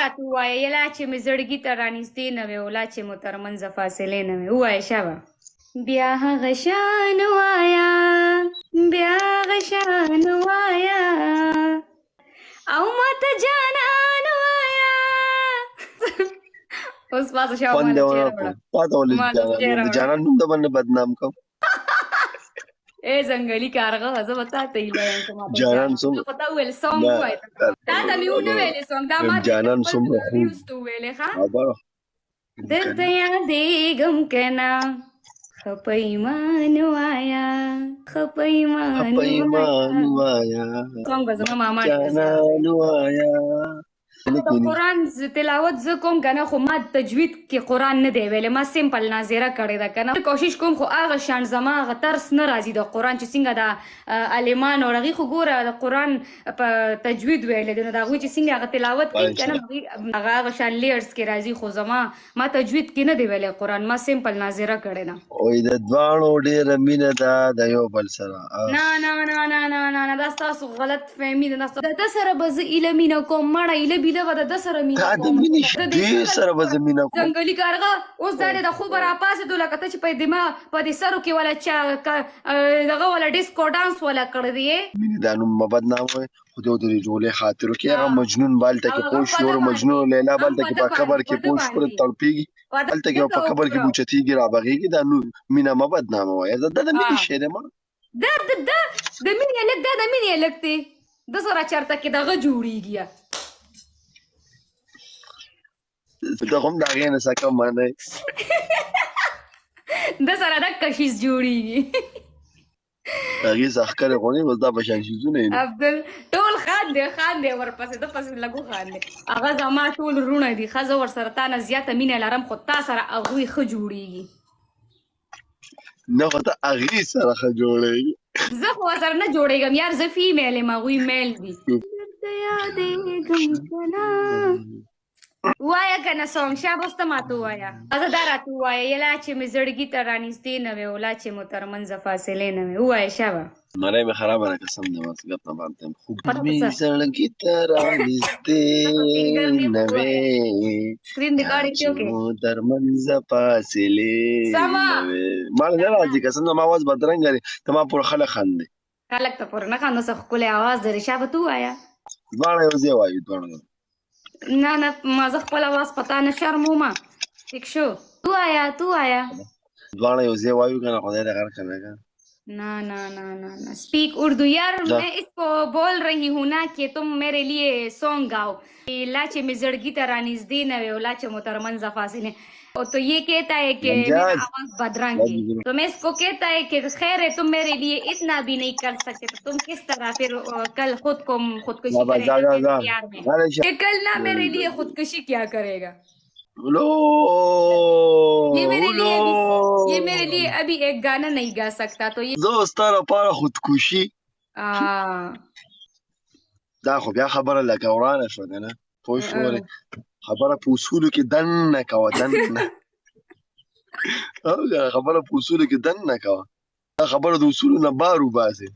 راته ووایه لا چې مې زړګي ته رانږدې نه وې او لا چې مو ترمنځه فاصلې نه وې. ووایه شابه. بیا هغه شان وایه، بیا هغه شان وایه او ماته جانان وایه. اوس پاسه شابه خوند ماله یې چېره ونه وړه. کړ پاته ولې ما ته چېره د وړه. جانان نوم د باندې بدنام کوم ای ځنګلي کارغه زه به تا ته هیله یم چې ماته جانان جانان. څومره ما خو تا وویل سونګ نه ووایه. تا ته مې ونه ویلې سونګ، دا ما ته جانان خپل څومره خوږ ویوز ته وویلې. ښه خبره درته یادېږم که نه ښه په ایمان وایه، ښه په ایمان په ایمان وایه. وایا سونګ به زما ماما ته زیات دی. جانان وایا د قرآن تلاوت زه کوم که نه، خو ما تجوید کې قرآن نه دی ویلی، ما سمپل ناظره کړې ده که نه. کوشش کوم خو هغه شان زما هغه ترس نه راځي د قرآن چې څنګه د عالمانو هغوی خو ګوره د قرآن په تجوید ویلی دی، نو د هغوی چې څنګه هغه تلاوت کوي که نه هغه شان لیرز کې راځي. خو ما تجوید کې نه دی ویلی قرآن، ما سمپل ناظره کړې ده. وای د دواړو ډېره مینه ده د یو بل سره. نه نه نه نه نه نه نه دا ستاسو غلط فهمي ده. د ده سره به زه ایله مینه کوم، مړه ایله بیله به د ده سره مینه تا د کوم. مینې د شپې دې سره به زه مینه کوم. ځنګلي کارغه اوس دا دی د خوبه راپاڅېدو لکه ته چې په دماغ په دې سرو کې ولا دغه ولا ډیسکو ډانس ولا کړی دی. مینې دا نوم مه بدناموئ، خو د دې جولې خاطرو کې هغه مجنون بالته کې پوه شو، نور مجنون او لیلا بالته کې په قبر کې پوه شو پر تړپېږي، هلته کې په قبر کې بوچتېږي رابغېږي. دا نو مینه مه بدناموئ، دا د مینې شی دی. ما د مینې هلک دا د مینې هلک دی، ده سره چېرته کې دغه جوړېږي. ته هم د هغې نه څه کم منئ. ده سره دقه شیز جوړېږي. هغې څه ښکلې غوڼې اوس دا په شان شیزونه یې عبدل ټول خاندې ورپسې ده پسې لږ وخاندې. هغه زما ټول وروڼه دي، ښه زه ورسره تا نه زیاته مینه لرم، خو تا سره هغوی ښه جوړېږي. نه خو ته هغې سره ښه جوړېږي. زه خو ورسره نه جوړېږم یار، زه فیمیل یم هغوی میل دي. درته یادېږم که نه وایه که نه سونګ شابه اوس ته ماته ووایه. زه دا راته ووایه لا چې مې زړګي ته رانږدې نه وې او لا چې مو ترمنځه فاصلې نه وې. ووایه شابه. نری مې خرابه ده قسم دی بس ګپ نه باندې خوب مې زړګي ته رانږدې نه وې سکرین ریکارډینګ کې وکړې مو ترمنځه فاصلې سمه نه وې. ما نه راځي قسم زما اواز بدرنګه دی، ته ما پورې خلک خاندې. خلک ته پورې نه خاندو، څه ښکلی اواز لري. شابه ته ووایه. دواړه یو ځای وایو دواړه. نه نه ما زه خپل اواز پتا نه شرمومه. ٹھیک شو تو آیا دواړه یو ځای وایو که نه خدای دې غر کنه که ना ना ना ना ना स्पीक उर्दू यार। मैं इसको बोल रही हूँ ना कि तुम मेरे लिए सॉन्ग गाओ। लाचे में जड़गी तरह निजदी न वे लाचे मोतरमंजा फासिले। और तो ये कहता है कि मेरा आवाज बदरंगी, तो मैं इसको कहता है कि खैर है तुम मेरे लिए इतना भी नहीं कर सकते, तो तुम किस तरह फिर कल खुदकुशी करेगा प्यार में? कल ना मेरे लिए खुदकुशी क्या करेगा? ये मेरे लिए अभी एक गाना नहीं गा सकता, तो ये دوستا لپاره خودکشي دا خو بیا خبره لکه ورانه شوه که نه پوه شوې خبره په اصولو کې دننه کوه دننه خبره په اصولو کې دننه کوه دا خبره د اصولو نه بار وباسې.